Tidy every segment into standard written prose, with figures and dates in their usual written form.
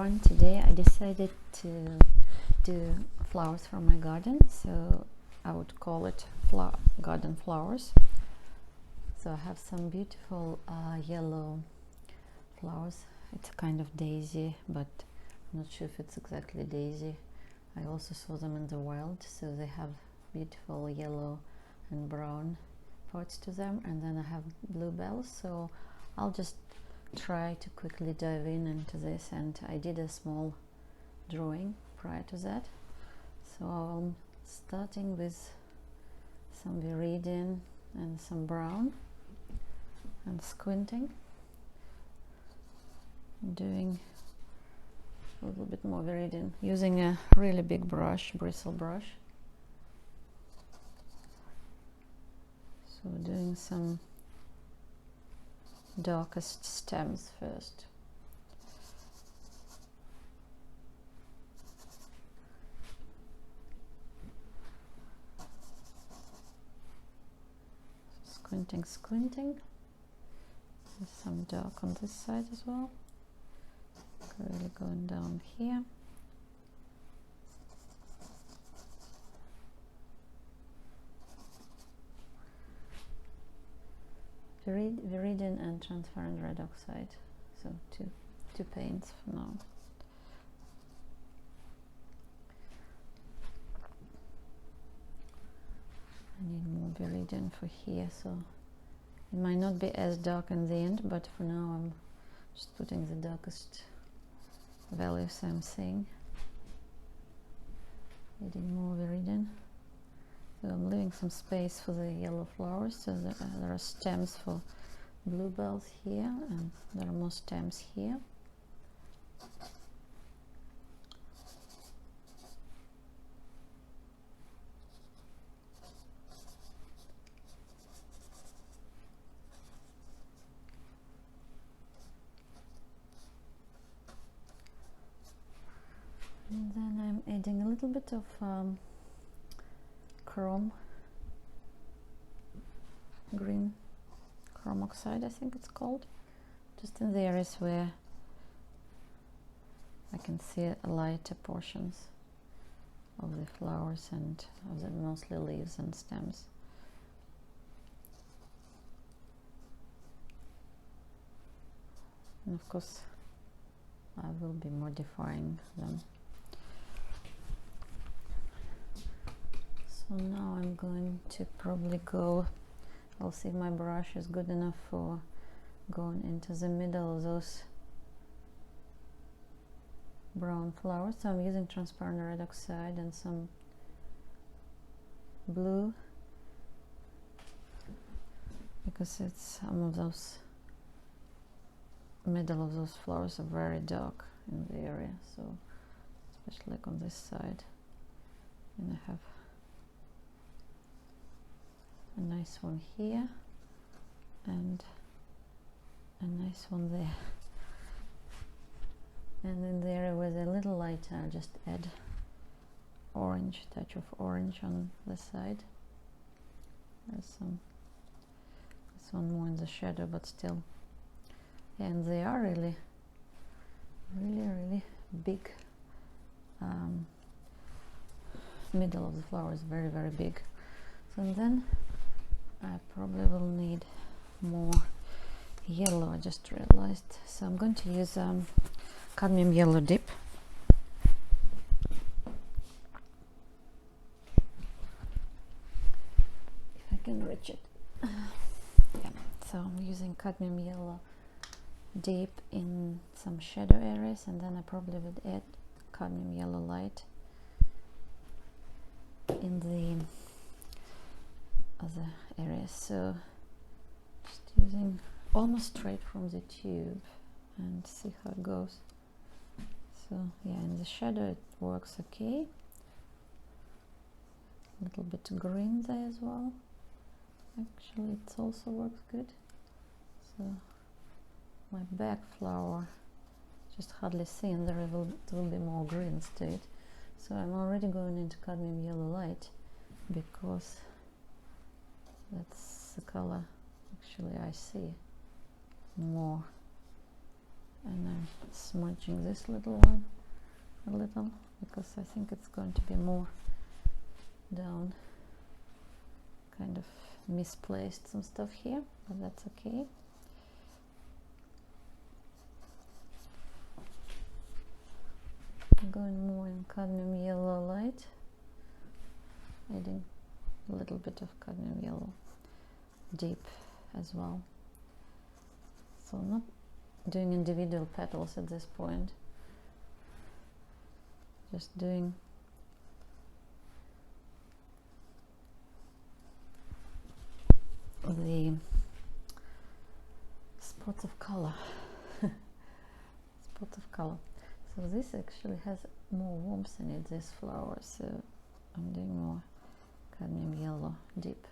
everyone. Today I decided to do flowers from my garden, so I would call it garden flowers. So I have some beautiful yellow flowers. It's a kind of daisy, but I'm not sure if it's exactly daisy. I also saw them in the wild, so they have beautiful yellow and brown parts to them, and then I have bluebells. So I'll just try to quickly dive into this, and I did a small drawing prior to that. So I'm starting with some viridian and some brown and squinting, doing a little bit more viridian using a really big brush, bristle brush. So doing some darkest stems first. Squinting. There's some dark on this side as well. Really going down here. Viridian and transparent red oxide, so two paints for now. I need more viridian for here, so it might not be as dark in the end, but for now I'm just putting the darkest values I'm seeing. Needing more viridian. So I'm leaving some space for the yellow flowers, so there are stems for bluebells here, and there are more stems here. And then I'm adding a little bit of green chrome oxide, I think it's called, just in the areas where I can see lighter portions of the flowers and of the mostly leaves and stems. And of course I will be modifying them. So now I'm going to probably go, I'll see if my brush is good enough for going into the middle of those brown flowers. So I'm using transparent red oxide and some blue, because it's some of those middle of those flowers are very dark in the area, so especially like on this side. And I have a nice one here and a nice one there, and in the area where they're a little lighter I'll just add orange, touch of orange on the side. There's some, this one more in the shadow, but still, and they are really big. Middle of the flower is very big. So then I probably will need more yellow, I just realized. So I'm going to use cadmium yellow dip. If I can reach it. Yeah, so I'm using cadmium yellow dip in some shadow areas, and then I probably would add cadmium yellow light in the other areas. So just using almost straight from the tube and see how it goes. So yeah, in the shadow it works okay. A little bit green there as well. Actually it also works good. So my back flower just hardly seen, there will be more greens to it. So I'm already going into cadmium yellow light because that's the color actually I see more and I'm smudging this little one a little because I think it's going to be more down, kind of misplaced some stuff here, but that's okay. I'm going more in cadmium yellow light, adding a little bit of cadmium yellow deep as well. So I'm not doing individual petals at this point, just doing the spots of color. Spots of color. So this actually has more warmth in it, this flower, so I'm doing more cadmium yellow deep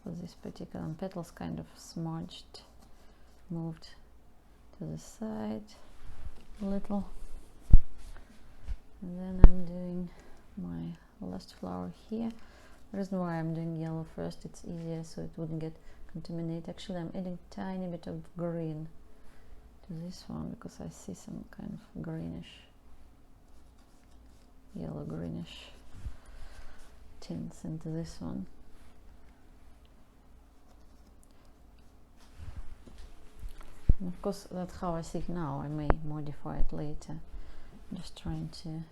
for this particular, and petals kind of smudged, moved to the side a little, and then I'm doing my last flower here. The reason why I'm doing yellow first, it's easier so it wouldn't get contaminated. Actually, I'm adding tiny bit of green to this one because I see some kind of greenish, yellow greenish tints into this one. And of course, that's how I see it now. I may modify it later. I'm just trying to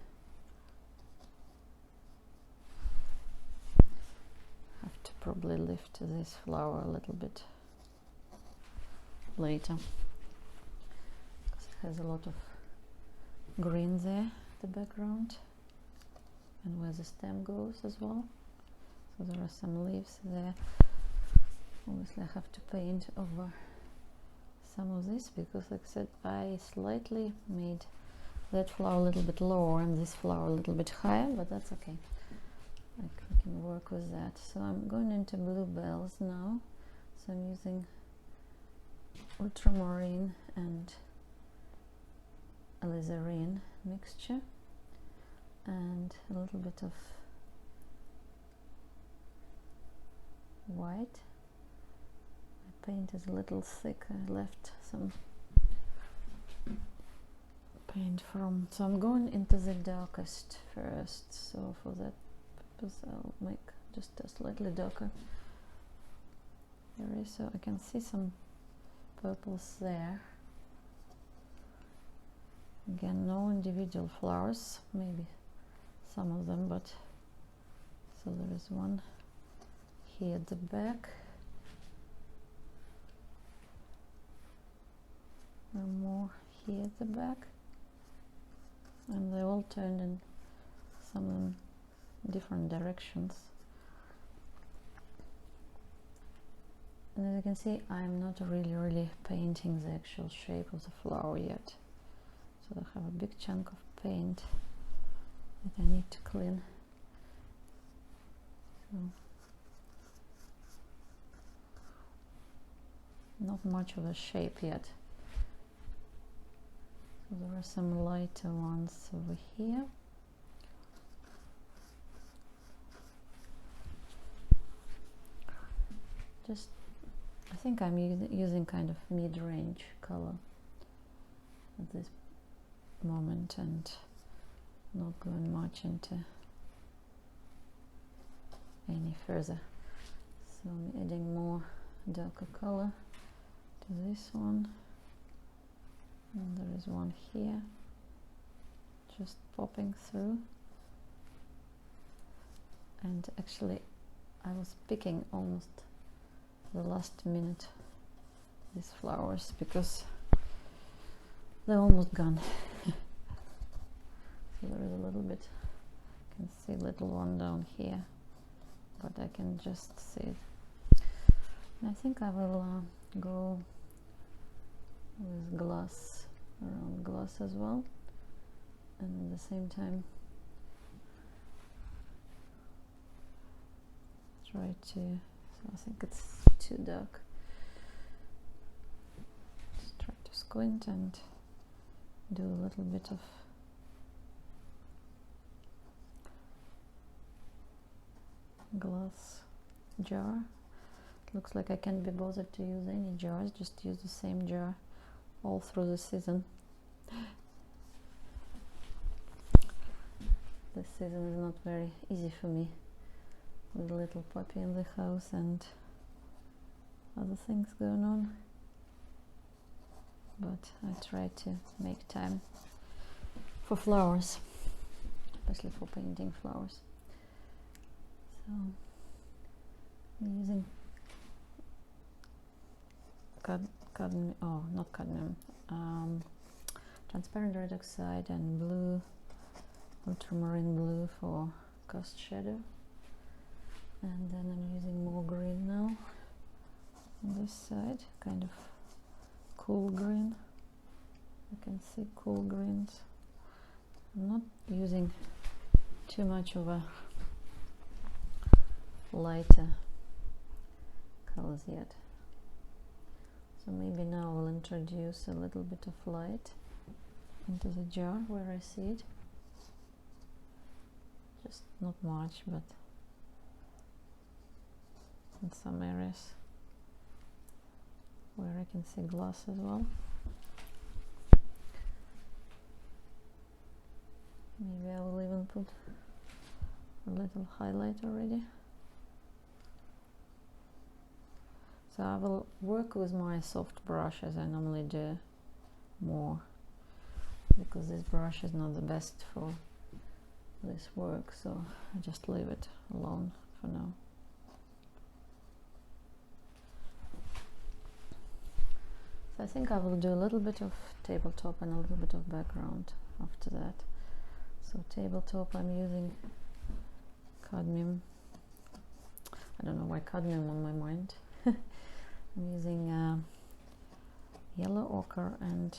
have to probably lift this flower a little bit later because it has a lot of green there, the background, and where the stem goes as well. So there are some leaves there. Obviously, I have to paint over some of this because, like I said, I slightly made that flower a little bit lower and this flower a little bit higher, but that's okay. I can work with that. So I'm going into bluebells now. So I'm using ultramarine and alizarin mixture and a little bit of white. My paint is a little thick. I left some paint from, so I'm going into the darkest first. So for that purpose I'll make just a slightly darker area so I can see some purples there. Again, no individual flowers, maybe some of them, but so there is one here at the back, and more here at the back, and they all turned in some of them different directions. And as you can see, I'm not really painting the actual shape of the flower yet. So I have a big chunk of paint that I need to clean. So not much of a shape yet. So there are some lighter ones over here. Just, I think I'm using kind of mid-range color at this moment and not going much into any further. So I'm adding more darker color to this one, and there is one here just popping through. And actually I was picking almost the last minute these flowers because they're almost gone. So there is a little bit, you can see a little one down here, but I can just see it. And I think I will go with glass, around glass as well, and at the same time try to, so I think it's too dark. Just try to squint and do a little bit of glass jar. It looks like I can't be bothered to use any jars, just use the same jar all through the season. This season is not very easy for me with a little puppy in the house and other things going on, but I try to make time for flowers, especially for painting flowers. So I'm using cadmium, oh, not cadmium, transparent red oxide and blue, ultramarine blue for cast shadow, and then I'm using more green now on this side, kind of cool green. You can see cool greens. I'm not using too much of a lighter colors yet, so maybe now I'll introduce a little bit of light into the jar where I see it, just not much, but in some areas where I can see glass as well. Maybe I will even put a little highlight already. So I will work with my soft brush as I normally do more, because this brush is not the best for this work, so I just leave it alone for now. So I think I will do a little bit of tabletop and a little bit of background after that. So tabletop, I'm using cadmium. I don't know why cadmium on my mind. I'm using yellow ochre and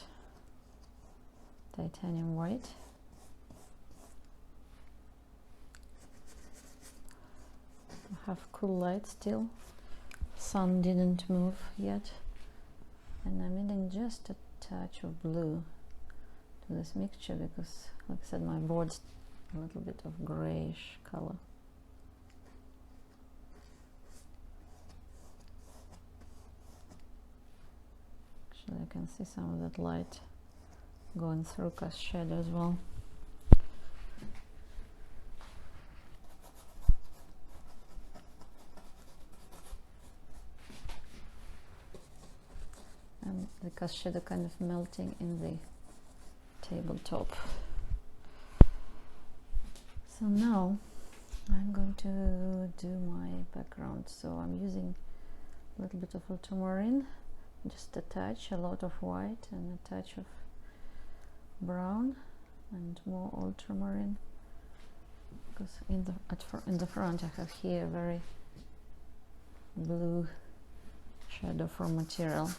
titanium white. I have cool light still. Sun didn't move yet. And I'm adding just a touch of blue to this mixture because, like I said, my board's a little bit of grayish color. Actually, I can see some of that light going through cast shadow as well. And the cast shadow kind of melting in the tabletop. So now I'm going to do my background. So I'm using a little bit of ultramarine, just a touch, a lot of white and a touch of brown and more ultramarine, because in the front I have here very blue shadow from material.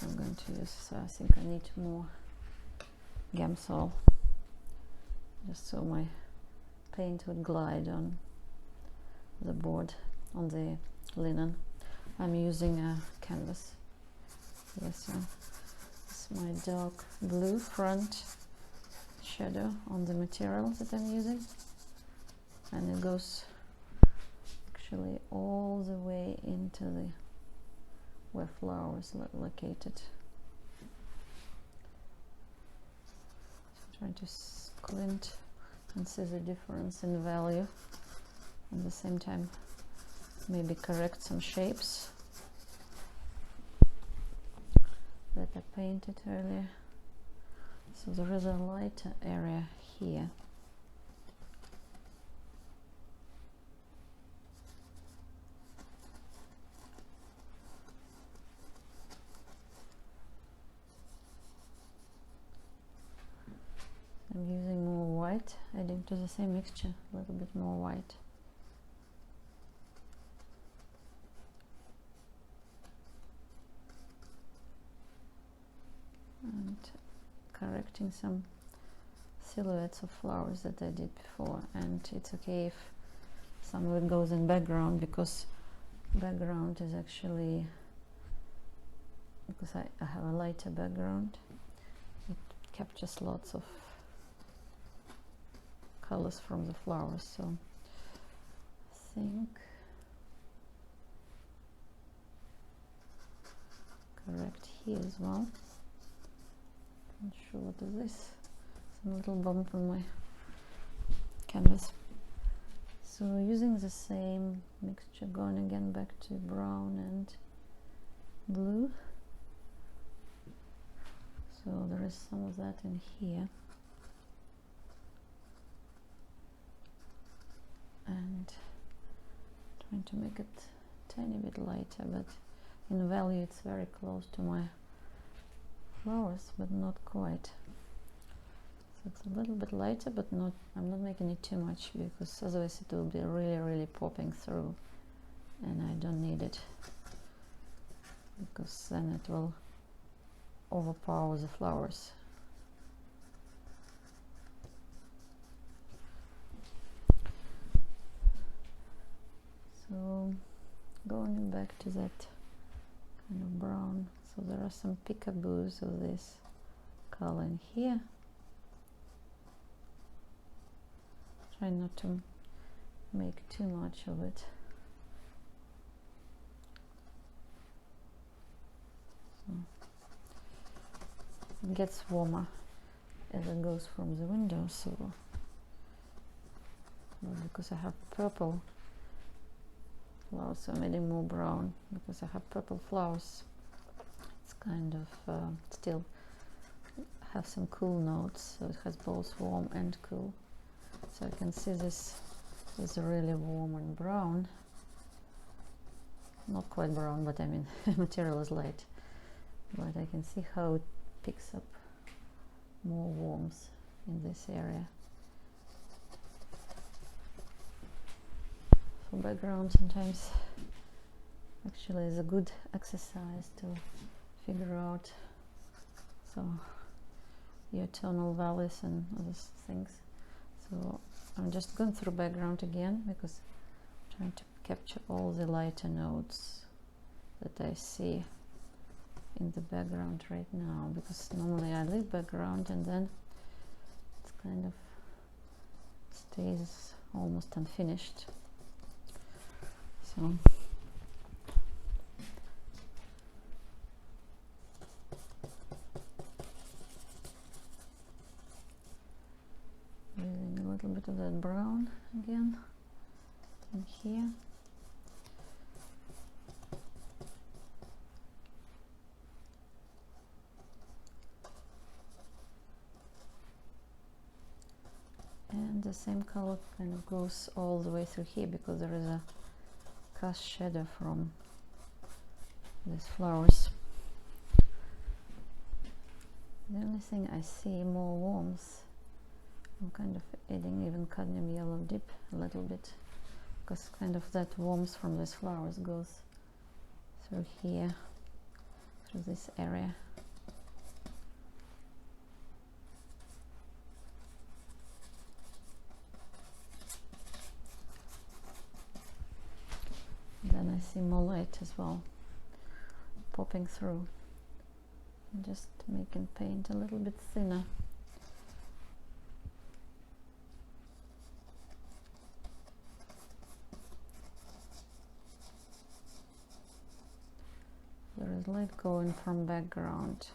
I'm going to use, so I think I need more Gamsol, just so my paint would glide on the board, on the linen. I'm using a canvas, this one. It's my dark blue front shadow on the material that I'm using, and it goes actually all the way into the where flowers located. So I'm trying to squint and see the difference in value, at the same time maybe correct some shapes that I painted earlier. So there is a lighter area here. I'm using more white, adding to the same mixture a little bit more white. And correcting some silhouettes of flowers that I did before. And it's okay if some of it goes in background, because background is actually, because I have a lighter background, it captures lots of colors from the flowers. So I think correct here as well. Not sure what is this. Some little bump on my canvas. So using the same mixture, going again back to brown and blue. So there is some of that in here. And trying to make it a tiny bit lighter, but in value it's very close to my flowers, but not quite. So it's a little bit lighter, but not, I'm not making it too much, because otherwise it will be really popping through, and I don't need it, because then it will overpower the flowers. So going back to that kind of brown, so there are some peekaboos of this color in here. Try not to make too much of it. So it gets warmer as it goes from the window, so well, because I have purple flowers, so I'm adding more brown because I have purple flowers. It's kind of still have some cool notes, so it has both warm and cool. So I can see this is really warm and brown, not quite brown, but I mean material is light, but I can see how it picks up more warmth in this area. For background, sometimes actually is a good exercise to figure out your tonal values and other things. So I'm just going through background again, because I'm trying to capture all the lighter notes that I see in the background right now, because normally I leave background and then it kind of stays almost unfinished. So using a little bit of that brown again in here. And the same color kind of goes all the way through here, because there is a cast shadow from these flowers. The only thing I see more warmth, I'm kind of adding even cadmium yellow dip a little bit, because kind of that warmth from these flowers goes through here, through this area. Then I see more light as well popping through. I'm just making paint a little bit thinner. There is light going from background,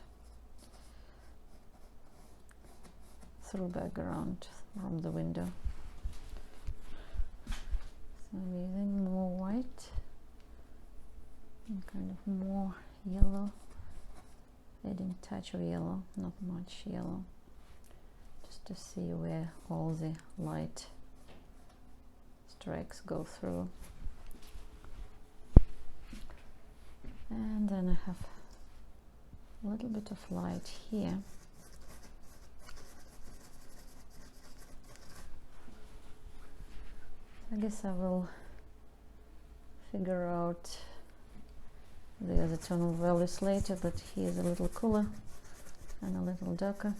through background from the window. So I'm using more white and kind of more yellow, adding a touch of yellow, not much yellow, just to see where all the light strikes go through. And then I have a little bit of light here. I guess I will figure out the other tonal values later, but here is a little cooler and a little darker.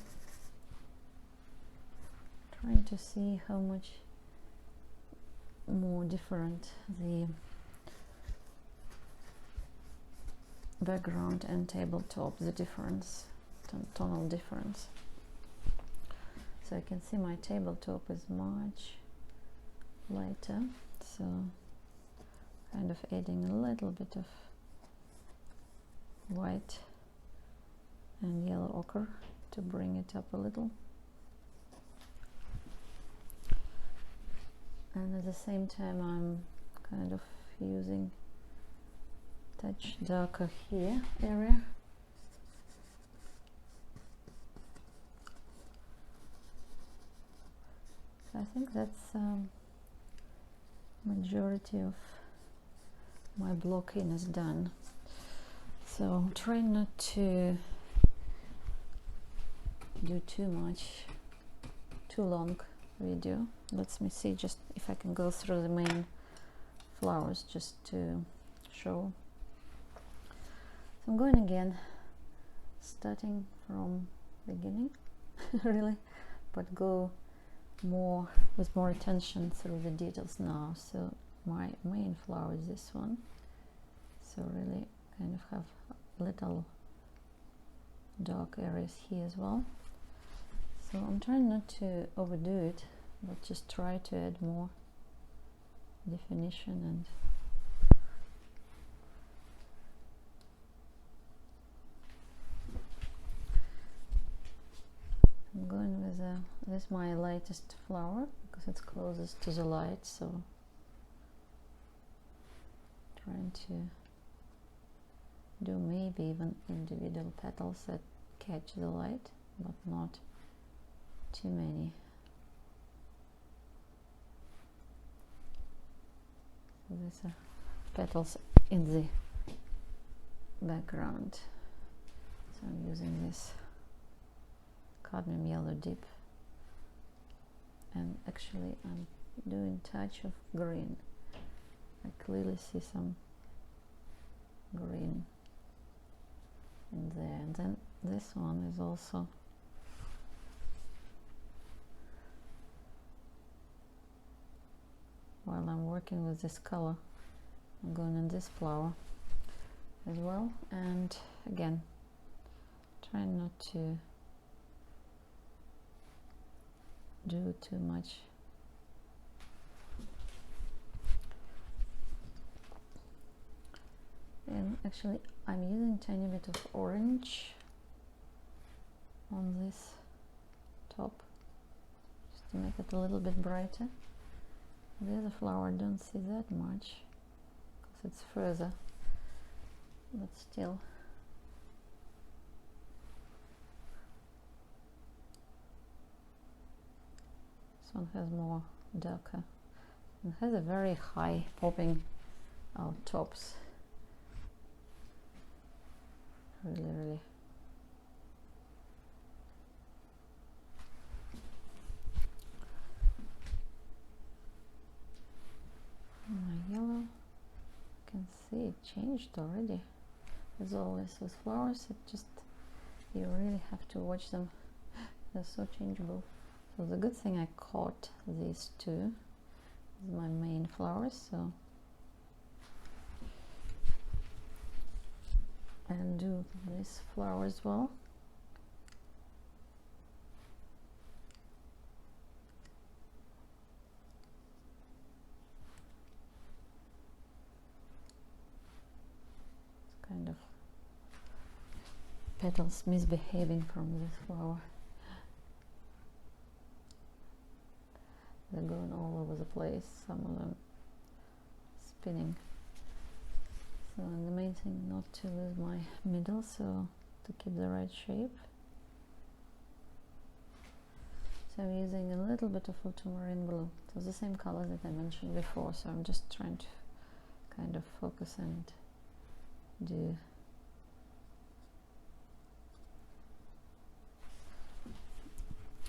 Trying to see how much more different the background and tabletop, the difference, tonal difference. So I can see my tabletop is much lighter, so kind of adding a little bit of white and yellow ochre to bring it up a little. And at the same time I'm kind of using touch darker here area. So I think that's majority of my blocking is done. So try not to do too long video. Let me see just if I can go through the main flowers just to show. So I'm going again, starting from beginning really, but go more with more attention through the details now. So my main flower is this one, so really kind of have little dark areas here as well. So I'm trying not to overdo it, but just try to add more definition. And I'm going with this is my lightest flower because it's closest to the light, so trying to do maybe even individual petals that catch the light, but not too many. So these are petals in the background. So I'm using this cadmium yellow dip, and actually I'm doing touch of green. I clearly see some green in there, and then this one is also while I'm working with this color, I'm going in this flower as well, and again trying not to do too much. And actually I'm using tiny bit of orange on this top just to make it a little bit brighter. The other flower I don't see that much because it's further, but still. This one has more darker and has a very high popping out tops. Really. My yellow, you can see it changed already. As always with flowers, it just, you really have to watch them. They're so changeable. So the good thing I caught these two is my main flowers, so and do this flower as well. It's kind of petals misbehaving from this flower. They're going all over the place, some of them spinning. So the main thing not to lose my middle, so to keep the right shape. So I'm using a little bit of ultramarine blue. It was the same color that I mentioned before, so I'm just trying to kind of focus and do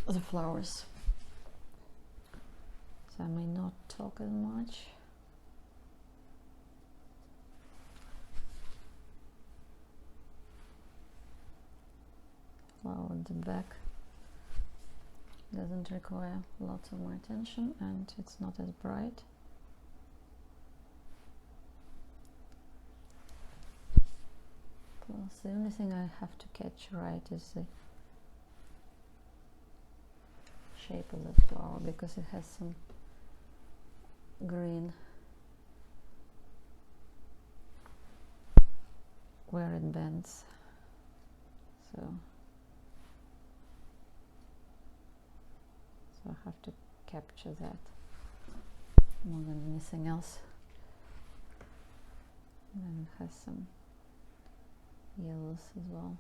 the flowers. So I may not talk as much. Flower at the back doesn't require lots of my attention, and it's not as bright. Plus the only thing I have to catch right is the shape of the flower, because it has some green where it bends. So I have to capture that more than anything else. And then it has some yellows as well.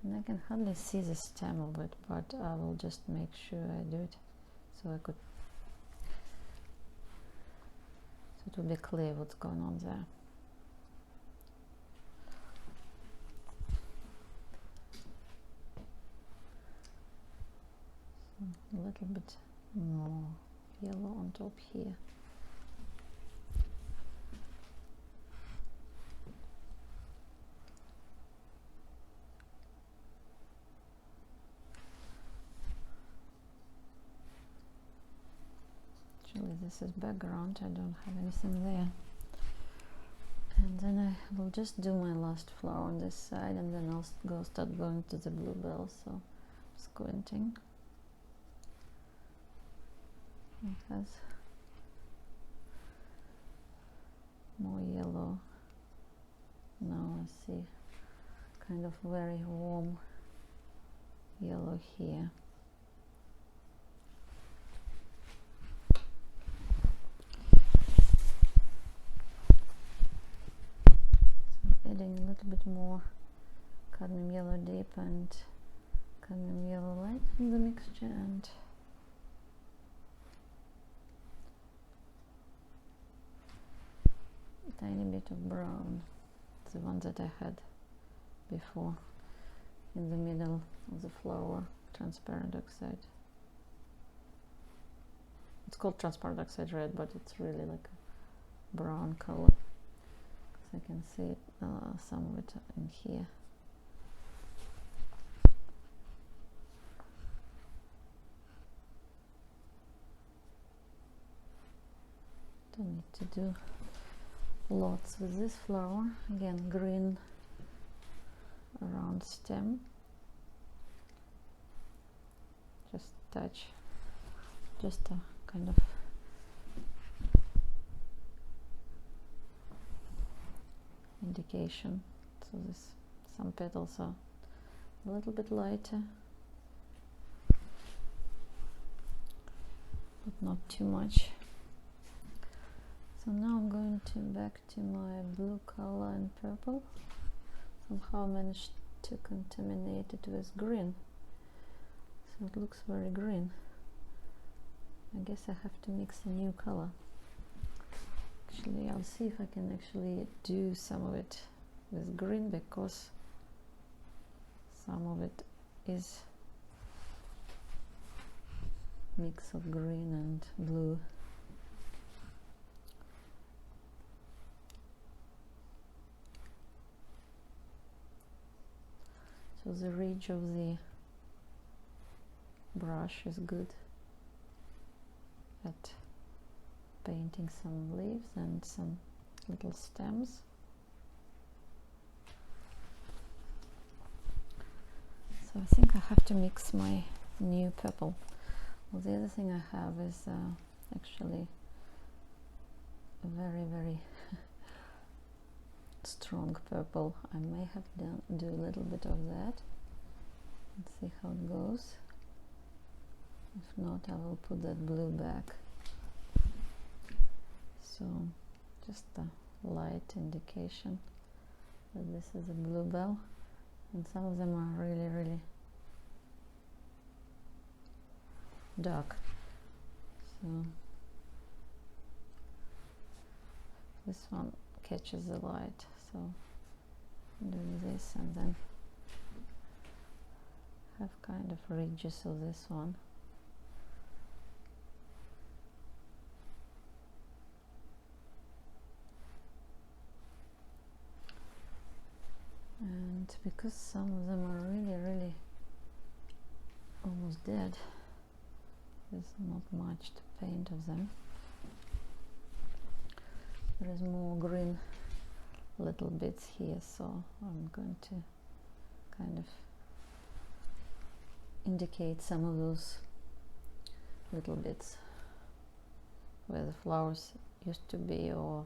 And I can hardly see the stem of it, but I will just make sure I do it so it will be clear what's going on there. So a little bit more yellow on top here. This is background, I don't have anything there. And then I will just do my last flower on this side, and then I'll start going to the bluebell. So squinting. It has more yellow. Now I see kind of very warm yellow here. Adding a little bit more cadmium yellow deep and cadmium yellow light in the mixture, and a tiny bit of brown, the one that I had before in the middle of the flower, transparent oxide. It's called transparent oxide red, but it's really like a brown color. I can see it, some of it in here. Don't need to do lots with this flower. Again, green around stem. Just touch, just a kind of indication. So some petals are a little bit lighter, but not too much. So now I'm going back to my blue color and purple. Somehow I managed to contaminate it with green, so it looks very green. I guess I have to mix a new color. Actually, I'll see if I can actually do some of it with green, because some of it is mix of green and blue. So the ridge of the brush is good at painting some leaves and some little stems. So I think I have to mix my new purple. Well, the other thing I have is actually a very, very strong purple. I may have do a little bit of that and see how it goes. If not, I will put that blue back. So just a light indication that this is a bluebell, and some of them are really, really dark. So this one catches the light, so I'm doing this, and then have kind of ridges of this one. And because some of them are really, really almost dead, there's not much to paint of them. There is more green little bits here, so I'm going to kind of indicate some of those little bits where the flowers used to be, or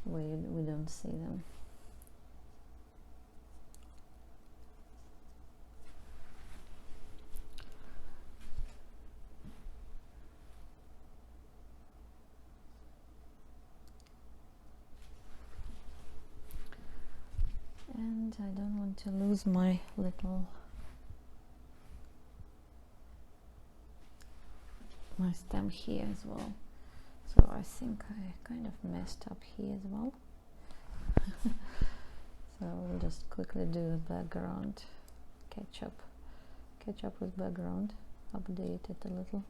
we don't see them. And I don't want to lose my stem here as well. So I think I kind of messed up here as well. So we'll just quickly do a background, catch up with background, update it a little.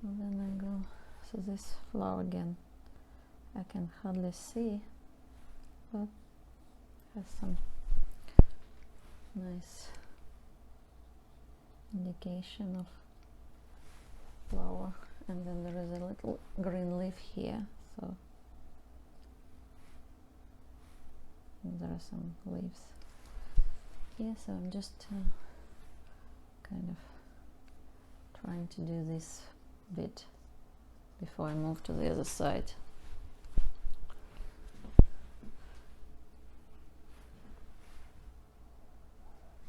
So then I go, so this flower again, I can hardly see, but has some nice indication of flower, and then there is a little green leaf here, so there are some leaves here, so I'm just kind of trying to do this bit before I move to the other side.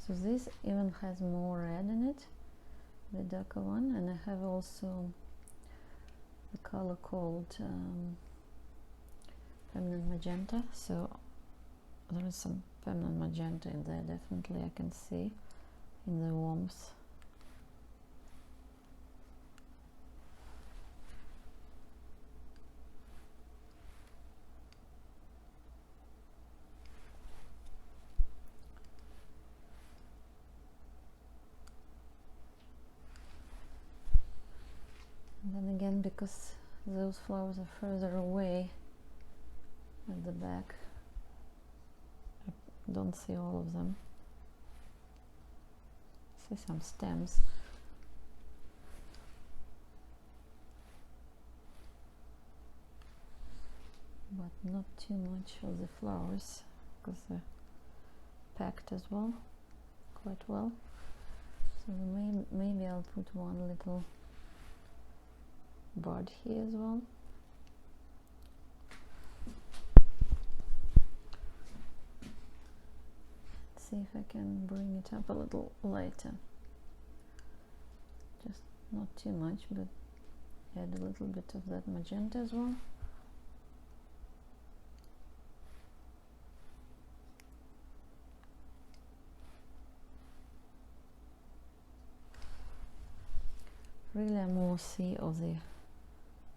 So this even has more red in it, the darker one, and I have also the color called feminine magenta, so there is some feminine magenta in there, definitely I can see in the warmth. Then again, because those flowers are further away at the back, I don't see all of them. I see some stems. But not too much of the flowers, because they're packed as well, quite well. So maybe I'll put one little bud here as well. See if I can bring it up a little lighter. Just not too much, but add a little bit of that magenta as well. Really, I more see of the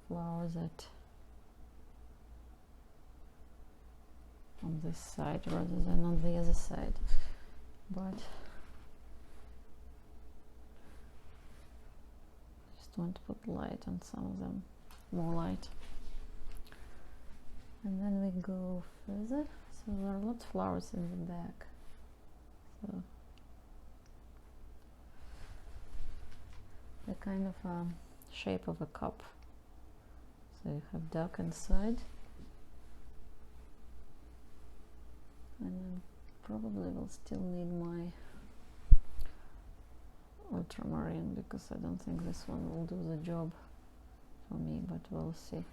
flowers on this side rather than on the other side, but just want to put light on some of them, more light. And then we go further, so there are lots of flowers in the back, so the kind of shape of a cup. So you have dark inside, and then probably will still need my ultramarine, because I don't think this one will do the job for me, but we'll see.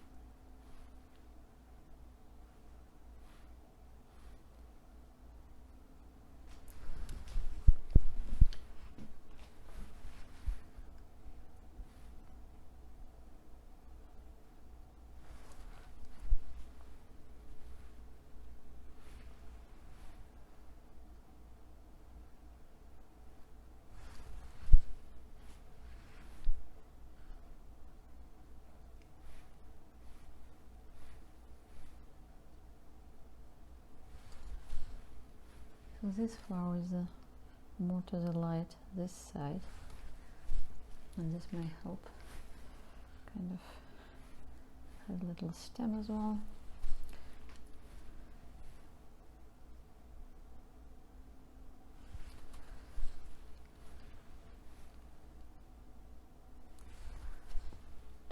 So this flower is more to the light, this side, and this may help kind of have a little stem as well.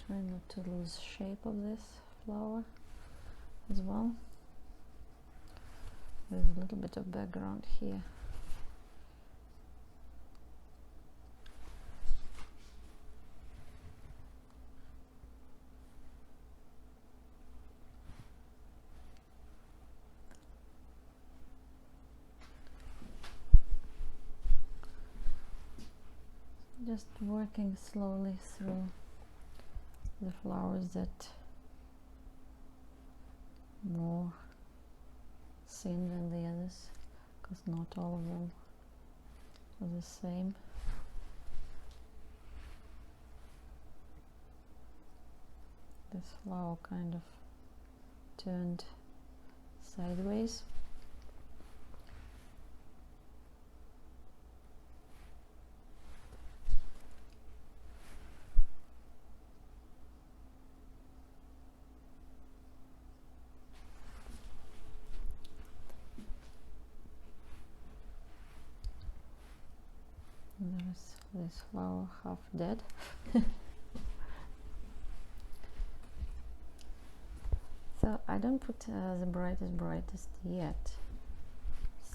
Try not to lose shape of this flower as well. There's a little bit of background here. Just working slowly through the flowers that more thin than the others, because not all of them are the same. This flower kind of turned sideways. There's this flower half dead. So I don't put the brightest yet,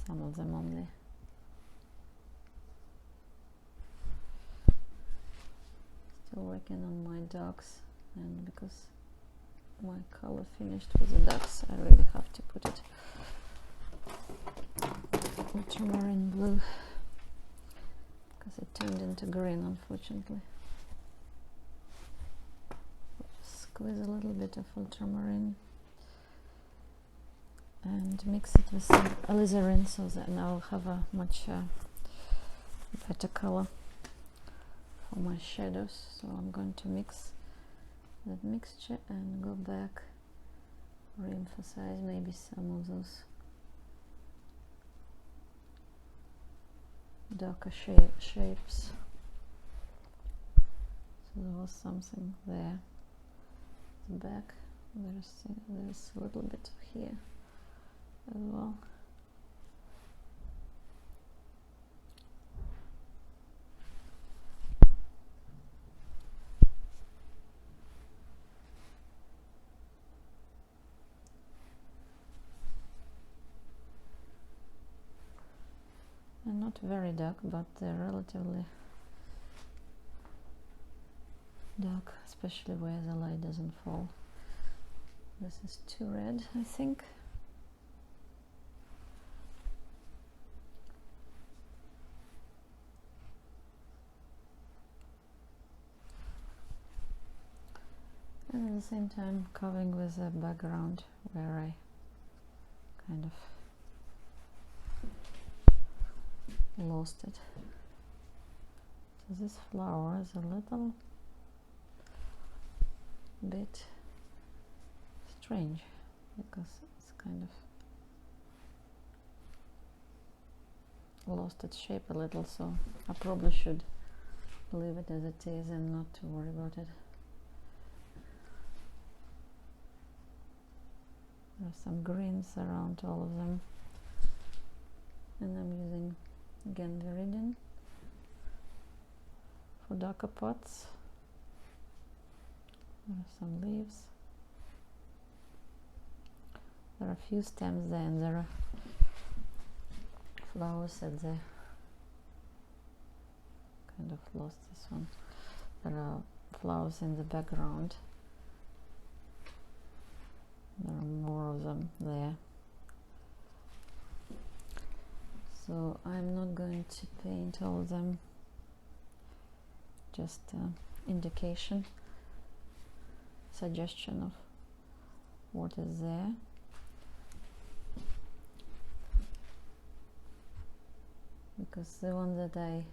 some of them only. Still working on my ducks, and because my color finished with the ducks, I really have to put it ultramarine blue, because it turned into green, unfortunately. Squeeze a little bit of ultramarine and mix it with some alizarin, so that now I'll have a much better color for my shadows. So I'm going to mix that mixture and go back, re-emphasize maybe some of those darker shapes. So there was something there. The back, there's a little bit here as well. And not very dark, but they're relatively dark, especially where the light doesn't fall. This is too red, I think. And at the same time covering with a background where I kind of lost it. So this flower is a little bit strange, because it's kind of lost its shape a little, so I probably should leave it as it is and not to worry about it. There are some greens around all of them, and I'm using again viridian for darker pots. There are some leaves. There are a few stems there, and there are flowers at the kind of lost this one. There are flowers in the background. There are more of them there. So I'm not going to paint all of them, just indication, suggestion of what is there. Because the one that I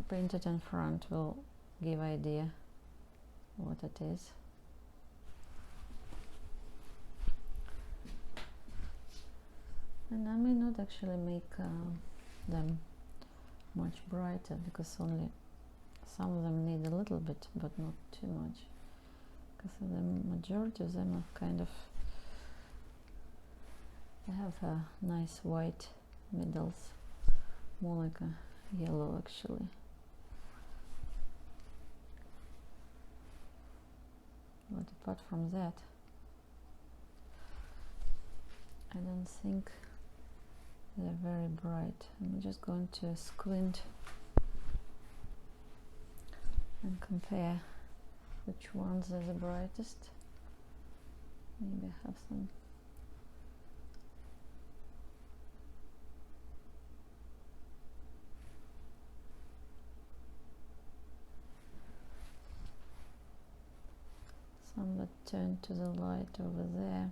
painted in front will give idea what it is. And I may not actually make them much brighter, because only some of them need a little bit, but not too much, because the majority of them are kind of, they have nice white middles, more like a yellow actually. But apart from that, I don't think they're very bright. I'm just going to squint and compare which ones are the brightest. Maybe I have some. some that turn to the light over there.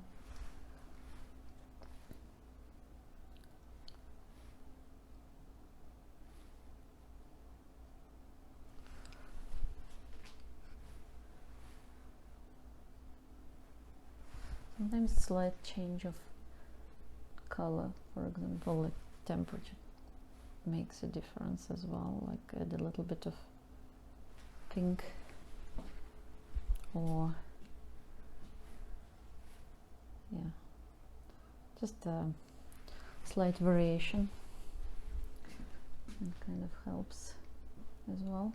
Sometimes slight change of color, for example, like temperature makes a difference as well, like add a little bit of pink or yeah, just a slight variation, and kind of helps as well.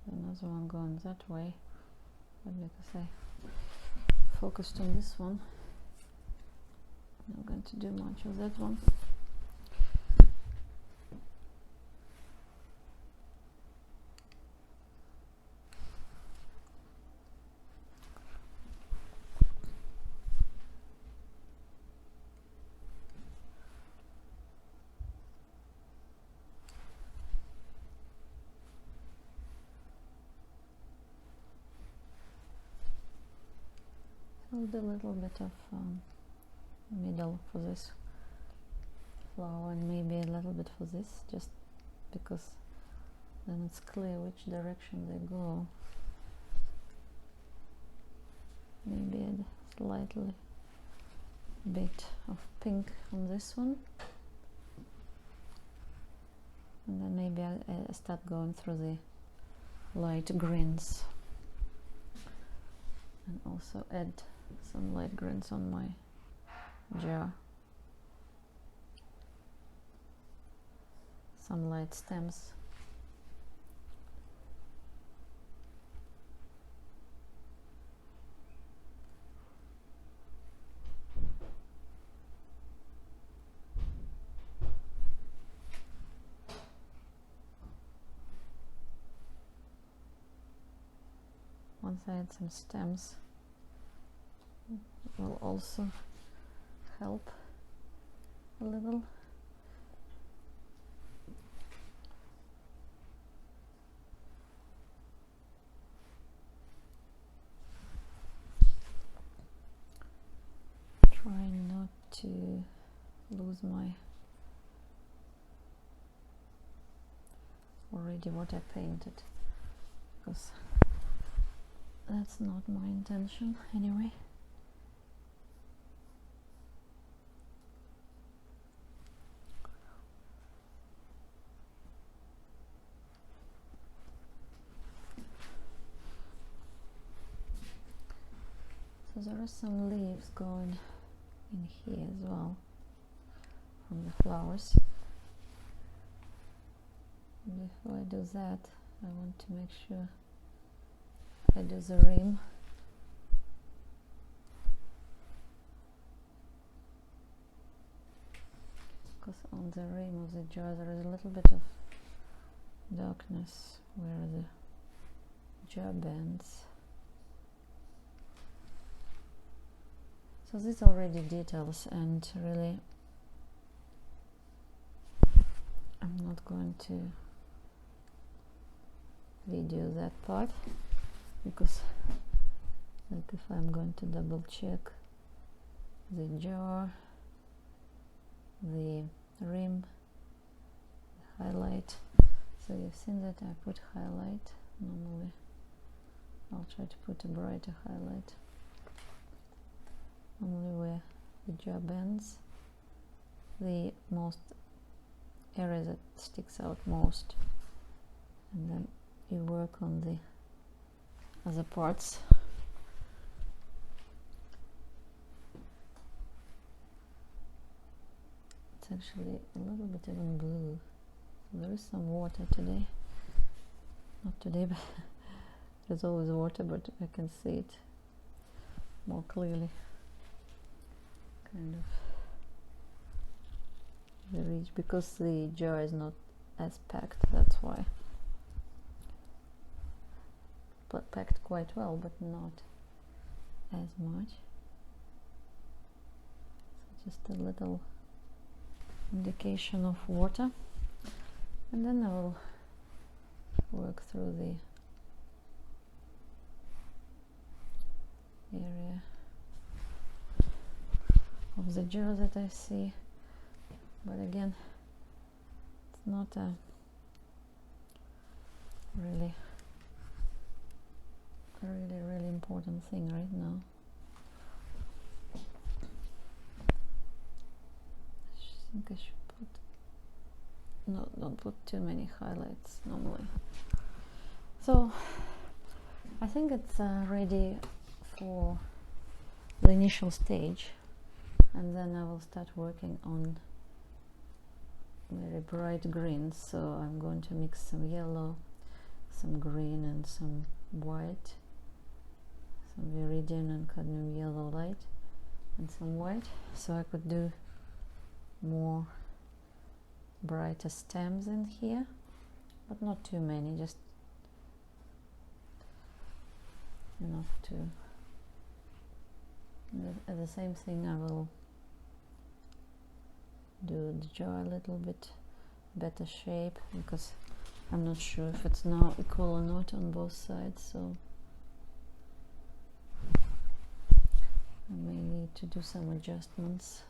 Another one going that way, but because I focused on this one, I'm not going to do much of that one. I'll do a little bit of middle for this flower and maybe a little bit for this, just because then it's clear which direction they go. Maybe add slightly bit of pink on this one, and then maybe I start going through the light greens, and also add some light greens on my jar, some light stems. Once I add some stems, it will also help a little. Trying not to lose my already what I painted, because that's not my intention anyway. So there are some leaves going in here as well from the flowers. Before I do that, I want to make sure I do the rim. Because on the rim of the jar there is a little bit of darkness where the jar bends. So these are already details, and really I'm not going to video that part, because like if I'm going to double check the jar, the rim, the highlight. So you've seen that I put highlight. Normally I'll try to put a brighter highlight only where the jar bends, the most area that sticks out most, and then you work on the other parts. It's actually a little bit even blue. There is some water today. Not today, but there's always water, but I can see it more clearly. Kind of very rich, because the jar is not as packed, that's why. packed quite well, but not as much. So just a little indication of water, and then I will work through the area of the jar that I see, but again, it's not a really important thing right now. I think I should put, no, don't put too many highlights normally. So I think it's ready for the initial stage, and then I will start working on very bright greens. So I'm going to mix some yellow, some green, and some white, some viridian and cadmium yellow light, and some white, so I could do more brighter stems in here, but not too many, just enough to. At the same thing, I will do the jar a little bit better shape, because I'm not sure if it's now equal or not on both sides, so I may need to do some adjustments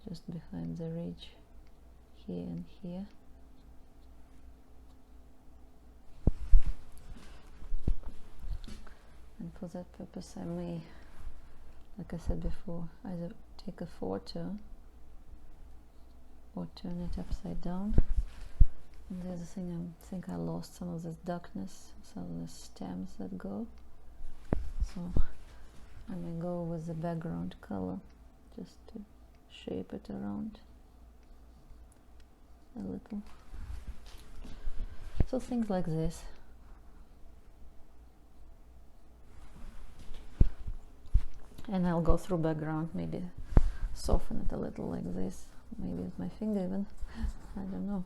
just behind the ridge here and here. And for that purpose I may, like I said before, either take a photo or turn it upside down. And the other thing, I think I lost some of this darkness, some of the stems that go, so I may go with the background color just to shape it around a little. So things like this. And I'll go through background, maybe soften it a little like this, maybe with my finger even, I don't know.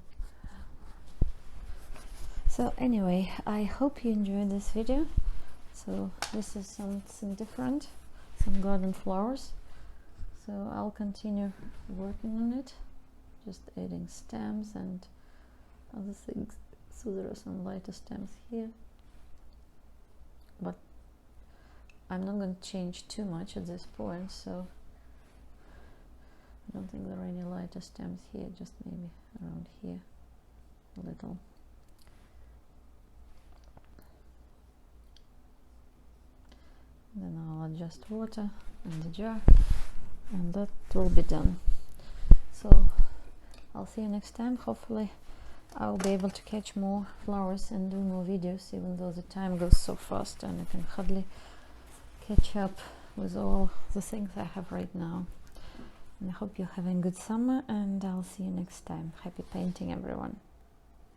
So anyway, I hope you enjoyed this video. So this is something different, some garden flowers. So I'll continue working on it, just adding stems and other things. So there are some lighter stems here, but I'm not going to change too much at this point, so I don't think there are any lighter stems here, just maybe around here a little. Then I'll adjust water in the jar, and that will be done. So I'll see you next time. Hopefully I'll be able to catch more flowers and do more videos, even though the time goes so fast and I can hardly catch up with all the things I have right now. And I hope you're having a good summer, and I'll see you next time. Happy painting, everyone.